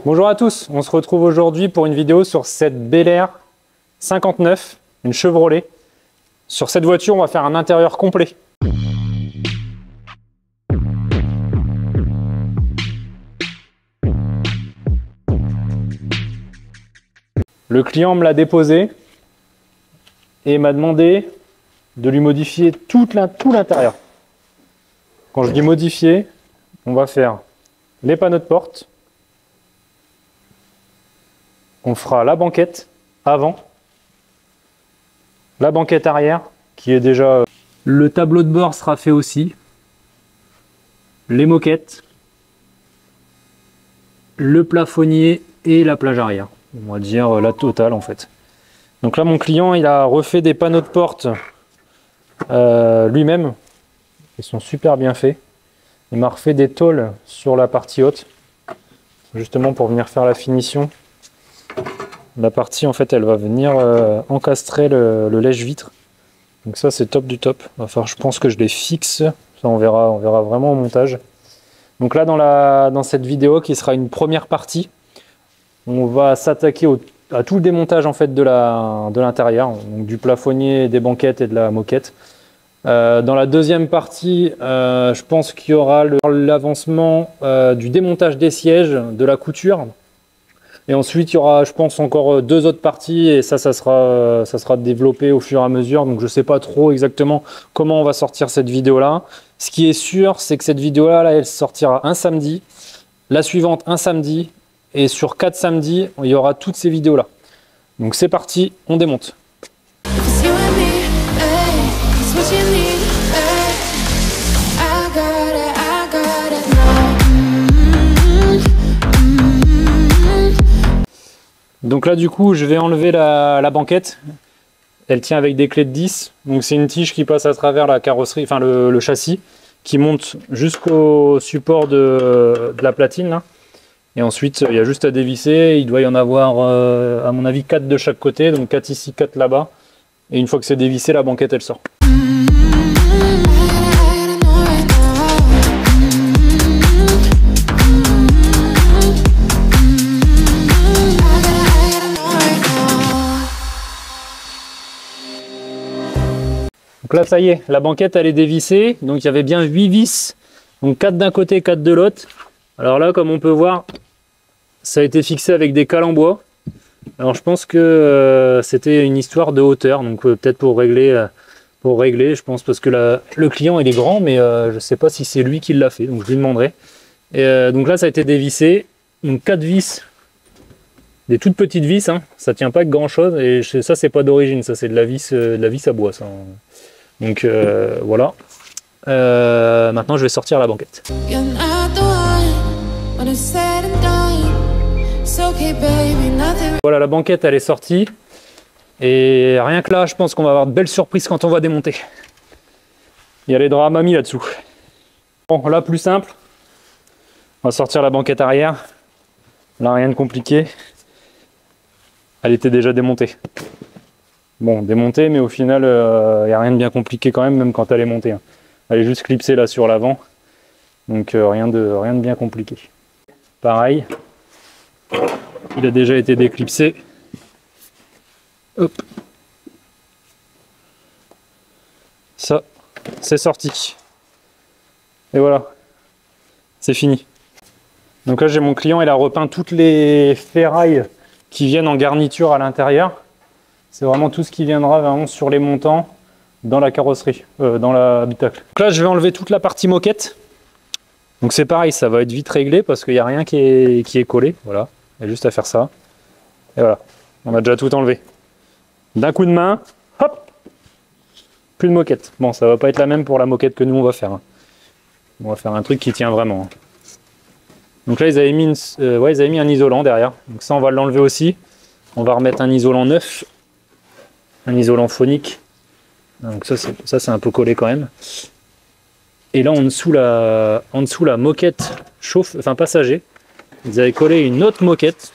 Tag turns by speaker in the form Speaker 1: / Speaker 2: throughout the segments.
Speaker 1: Bonjour à tous, on se retrouve aujourd'hui pour une vidéo sur cette Bel Air 59, une Chevrolet. Sur cette voiture, on va faire un intérieur complet. Le client me l'a déposé et m'a demandé de lui modifier tout l'intérieur. Quand je dis modifier, on va faire les panneaux de porte. On fera la banquette avant, la banquette arrière qui est déjà... Le tableau de bord sera fait aussi, les moquettes, le plafonnier et la plage arrière. On va dire la totale en fait. Donc là mon client il a refait des panneaux de porte lui-même. Ils sont super bien faits. Il m'a refait des tôles sur la partie haute, justement pour venir faire la finition. La partie en fait elle va venir encastrer le lèche-vitre. Donc ça c'est top du top. Enfin je pense que je les fixe. Ça on verra vraiment au montage. Donc là dans cette vidéo qui sera une première partie, on va s'attaquer à tout le démontage en fait de l'intérieur, donc du plafonnier, des banquettes et de la moquette. Dans la deuxième partie, je pense qu'il y aura l'avancement du démontage des sièges, de la couture. Et ensuite, il y aura, je pense, encore deux autres parties et ça sera développé au fur et à mesure. Donc, je ne sais pas trop exactement comment on va sortir cette vidéo-là. Ce qui est sûr, c'est que cette vidéo-là, elle sortira un samedi, la suivante un samedi, et sur 4 samedis, il y aura toutes ces vidéos-là. Donc, c'est parti, on démonte. Donc là du coup je vais enlever la banquette, elle tient avec des clés de 10, donc c'est une tige qui passe à travers la carrosserie, enfin le châssis, qui monte jusqu'au support de la platine là. Et ensuite il y a juste à dévisser, il doit y en avoir à mon avis 4 de chaque côté, donc 4 ici, 4 là-bas, et une fois que c'est dévissé la banquette elle sort. Donc là ça y est, la banquette elle est dévissée, donc il y avait bien 8 vis, donc 4 d'un côté, 4 de l'autre. Alors là comme on peut voir, ça a été fixé avec des cales en bois. Alors je pense que c'était une histoire de hauteur, donc peut-être pour régler, je pense, parce que le client il est grand, mais je ne sais pas si c'est lui qui l'a fait, donc je lui demanderai. Et donc là ça a été dévissé, donc 4 vis, des toutes petites vis, hein. Ça tient pas que grand chose, et ça c'est pas d'origine, ça c'est de la vis à bois ça. Donc voilà. Maintenant je vais sortir la banquette. Voilà, la banquette elle est sortie. Et rien que là je pense qu'on va avoir de belles surprises quand on va démonter. Il y a les draps mamie là-dessous. Bon là plus simple. On va sortir la banquette arrière. Là rien de compliqué. Elle était déjà démontée. Bon, démontée, mais au final, il n'y a rien de bien compliqué quand même quand elle est montée. Hein. Elle est juste clipsée là sur l'avant. Donc rien de bien compliqué. Pareil, il a déjà été déclipsé. Hop. Ça, c'est sorti. Et voilà, c'est fini. Donc là, j'ai mon client, il a repeint toutes les ferrailles qui viennent en garniture à l'intérieur. C'est vraiment tout ce qui viendra vraiment sur les montants dans la carrosserie, dans l'habitacle. Donc là, je vais enlever toute la partie moquette. Donc c'est pareil, ça va être vite réglé parce qu'il n'y a rien qui est collé. Voilà, il y a juste à faire ça. Et voilà, on a déjà tout enlevé. D'un coup de main, hop, plus de moquette. Bon, ça va pas être la même pour la moquette que nous on va faire. Hein. On va faire un truc qui tient vraiment. Hein. Donc là, ils avaient mis un isolant derrière. Donc ça, on va l'enlever aussi. On va remettre un isolant neuf. Un isolant phonique. Donc ça c'est un peu collé quand même. Et là en dessous la moquette passager, ils avaient collé une autre moquette.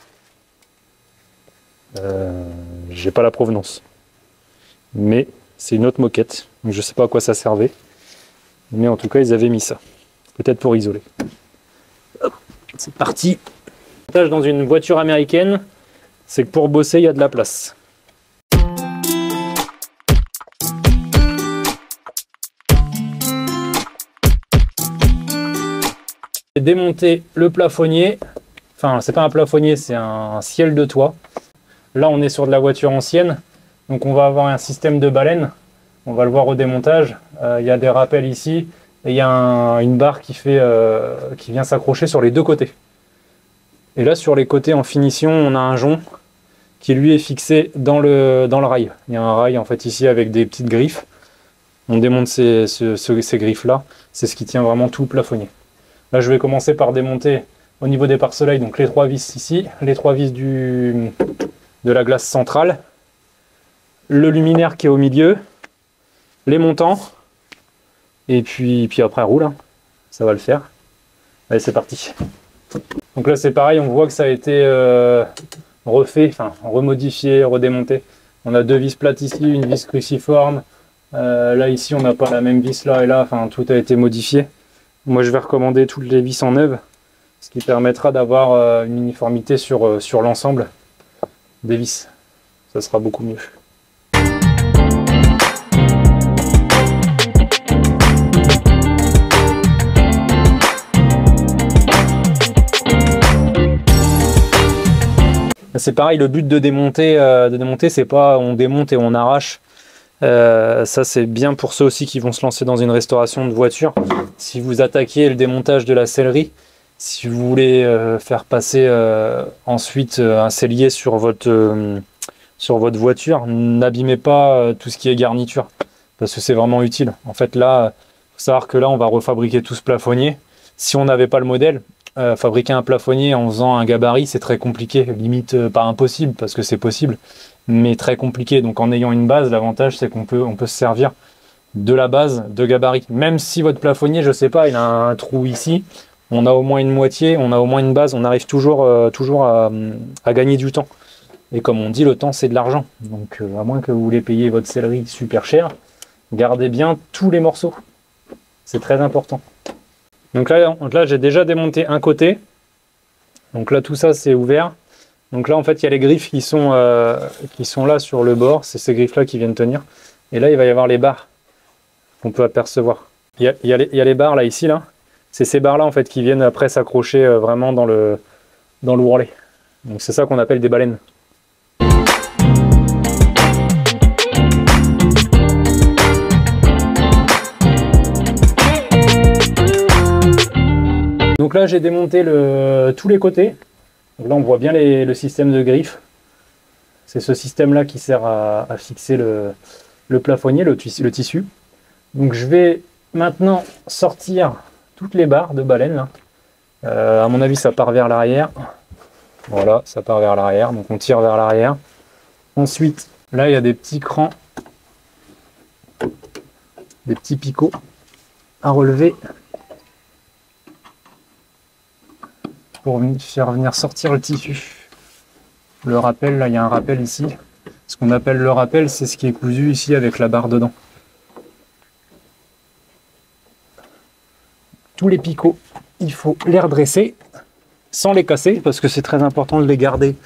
Speaker 1: J'ai pas la provenance. Mais c'est une autre moquette. Donc je sais pas à quoi ça servait. Mais en tout cas ils avaient mis ça. Peut-être pour isoler. C'est parti. L'avantage dans une voiture américaine, c'est que pour bosser, il y a de la place. J'ai démonté le plafonnier. Enfin, c'est pas un plafonnier, c'est un ciel de toit. Là, on est sur de la voiture ancienne. Donc, on va avoir un système de baleine. On va le voir au démontage. Il y a des rappels ici. Et il y a une barre qui vient s'accrocher sur les deux côtés. Et là, sur les côtés en finition, on a un jonc qui lui est fixé dans le rail. Il y a un rail en fait ici avec des petites griffes. On démonte ces griffes-là. C'est ce qui tient vraiment tout le plafonnier. Là, je vais commencer par démonter au niveau des pare-soleil, donc les 3 vis ici, les 3 vis de la glace centrale, le luminaire qui est au milieu, les montants, et puis après roule, hein. Ça va le faire. Allez, c'est parti. Donc là, c'est pareil, on voit que ça a été refait, enfin remodifié, redémonté. On a 2 vis plates ici, une vis cruciforme. Là, ici, on n'a pas la même vis là et là, enfin tout a été modifié. Moi, je vais recommander toutes les vis en neuve, ce qui permettra d'avoir une uniformité sur l'ensemble des vis. Ça sera beaucoup mieux. C'est pareil, le but de démonter, c'est pas on démonte et on arrache. Ça c'est bien pour ceux aussi qui vont se lancer dans une restauration de voiture. Si vous attaquez le démontage de la sellerie, si vous voulez faire passer ensuite un sellier sur votre voiture, n'abîmez pas tout ce qui est garniture, parce que c'est vraiment utile. En fait là, il faut savoir que là on va refabriquer tout ce plafonnier. Si on n'avait pas le modèle, fabriquer un plafonnier en faisant un gabarit, c'est très compliqué, limite pas impossible, parce que c'est possible, mais très compliqué. Donc en ayant une base, l'avantage c'est qu'on peut se servir de la base de gabarit. Même si votre plafonnier, je sais pas, il a un trou ici, on a au moins une moitié, on a au moins une base, on arrive toujours à gagner du temps. Et comme on dit, le temps c'est de l'argent. Donc à moins que vous voulez payer votre sellerie super cher, gardez bien tous les morceaux. C'est très important. Donc là j'ai déjà démonté un côté. Donc là tout ça c'est ouvert. Donc là en fait il y a les griffes qui sont là sur le bord. C'est ces griffes là qui viennent tenir. Et là il va y avoir les barres qu'on peut apercevoir. Il y a les barres là ici là. C'est ces barres là en fait qui viennent après s'accrocher vraiment dans l'ourlet. Donc c'est ça qu'on appelle des baleines. Donc là j'ai démonté tous les côtés. Donc là on voit bien le système de griffes. C'est ce système là qui sert à fixer le plafonnier, le tissu. Donc je vais maintenant sortir toutes les barres de baleine là. À mon avis ça part vers l'arrière. Voilà, ça part vers l'arrière, donc on tire vers l'arrière. Ensuite là il y a des petits crans, des petits picots à relever pour faire venir sortir le tissu. Le rappel, là il y a un rappel ici. Ce qu'on appelle le rappel, c'est ce qui est cousu ici avec la barre dedans. Tous les picots, il faut les redresser sans les casser, parce que c'est très important de les garder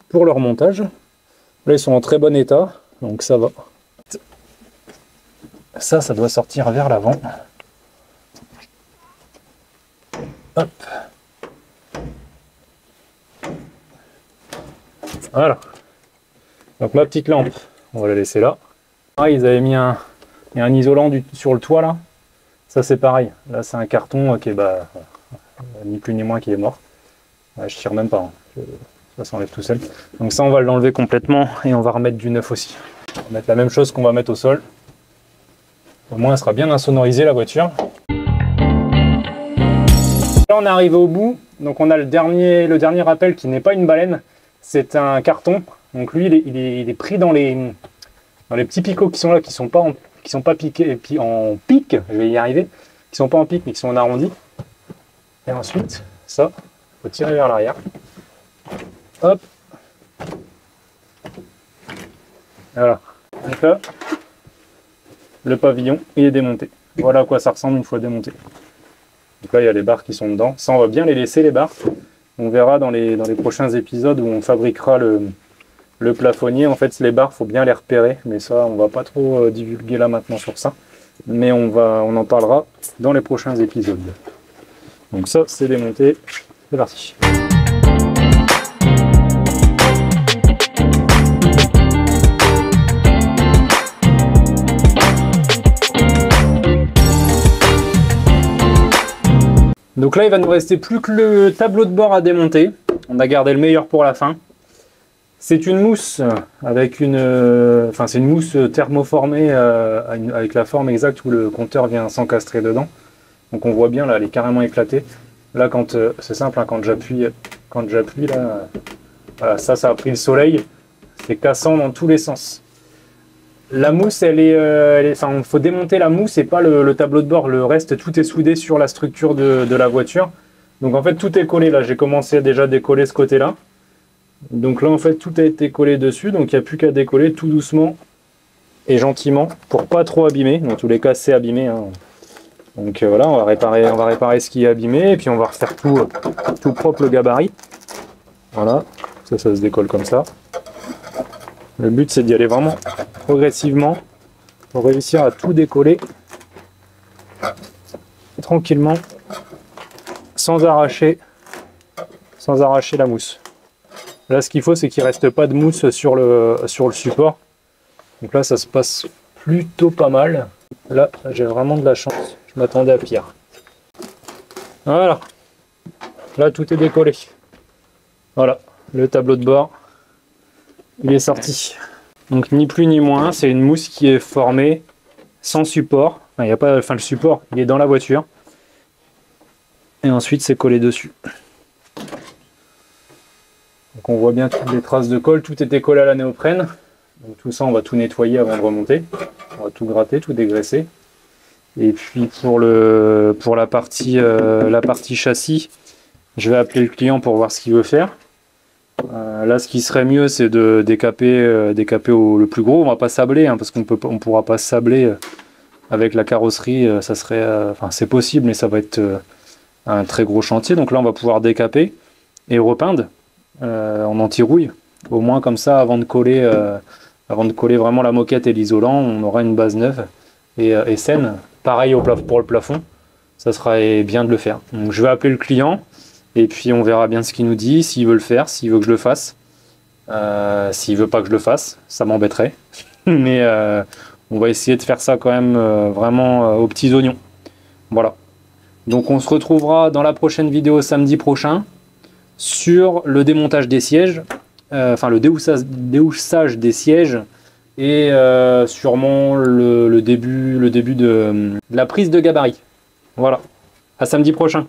Speaker 1: pour leur montage. Là ils sont en très bon état, donc ça va. Ça doit sortir vers l'avant. Hop. Voilà. Donc ma petite lampe, on va la laisser là. Ah, ils avaient mis il y a un isolant sur le toit là. Ça c'est pareil. Là c'est un carton qui est ni plus ni moins qui est mort. Ouais, je tire même pas. Hein. Ça s'enlève tout seul. Donc ça on va l'enlever complètement et on va remettre du neuf aussi. On va mettre la même chose qu'on va mettre au sol. Au moins elle sera bien insonorisée la voiture. Là on est arrivé au bout. Donc on a le dernier rappel qui n'est pas une baleine. C'est un carton, donc lui il est pris dans les petits picots qui sont là, qui sont pas piqués en pique, je vais y arriver, qui sont pas en pique mais qui sont en arrondi. Et ensuite, ça, faut tirer vers l'arrière. Hop. Voilà. Donc là, le pavillon, il est démonté. Voilà à quoi ça ressemble une fois démonté. Donc là, il y a les barres qui sont dedans. Ça, on va bien les laisser les barres. On verra dans les prochains épisodes où on fabriquera le plafonnier. En fait, les barres, il faut bien les repérer, mais ça, on va pas trop divulguer là maintenant sur ça. Mais on en parlera dans les prochains épisodes. Donc ça, c'est démonté. C'est parti. Donc là, il va nous rester plus que le tableau de bord à démonter. On a gardé le meilleur pour la fin. C'est une mousse avec c'est une mousse thermoformée avec la forme exacte où le compteur vient s'encastrer dedans. Donc on voit bien là, elle est carrément éclatée. Là, c'est simple, hein, quand j'appuie là, voilà, ça a pris le soleil. C'est cassant dans tous les sens. La mousse, il faut démonter la mousse et pas le tableau de bord. Le reste, tout est soudé sur la structure de la voiture. Donc en fait, tout est collé là. J'ai commencé déjà à décoller ce côté-là. Donc là, en fait, tout a été collé dessus. Donc il n'y a plus qu'à décoller tout doucement et gentiment pour pas trop abîmer. Dans tous les cas, c'est abîmé, hein. Donc voilà, on va réparer ce qui est abîmé et puis on va refaire tout propre le gabarit. Voilà, ça se décolle comme ça. Le but, c'est d'y aller vraiment progressivement pour réussir à tout décoller tranquillement sans arracher la mousse. Là, ce qu'il faut, c'est qu'il ne reste pas de mousse sur le support. Donc là, ça se passe plutôt pas mal. Là, j'ai vraiment de la chance. Je m'attendais à pire. Voilà. Là, tout est décollé. Voilà, le tableau de bord, il est sorti. Donc ni plus ni moins, c'est une mousse qui est formée sans support. Enfin, le support, il est dans la voiture. Et ensuite, c'est collé dessus. Donc on voit bien toutes les traces de colle, tout était collé à la néoprène. Donc tout ça, on va tout nettoyer avant de remonter. On va tout gratter, tout dégraisser. Et puis pour la partie châssis, je vais appeler le client pour voir ce qu'il veut faire. Là, ce qui serait mieux, c'est de décaper le plus gros. On va pas sabler, hein, parce qu'on pourra pas sabler avec la carrosserie. Ça serait, c'est possible, mais ça va être un très gros chantier. Donc là, on va pouvoir décaper et repeindre en anti-rouille. Au moins comme ça, avant de coller vraiment la moquette et l'isolant, on aura une base neuve et saine. Pareil pour le plafond, ça serait bien de le faire. Donc je vais appeler le client et puis on verra bien ce qu'il nous dit, s'il veut le faire, s'il veut que je le fasse. S'il veut pas que je le fasse, ça m'embêterait. Mais on va essayer de faire ça quand même vraiment aux petits oignons. Voilà. Donc on se retrouvera dans la prochaine vidéo samedi prochain sur le démontage des sièges, le déhoussage des sièges et sûrement le début de la prise de gabarit. Voilà. À samedi prochain.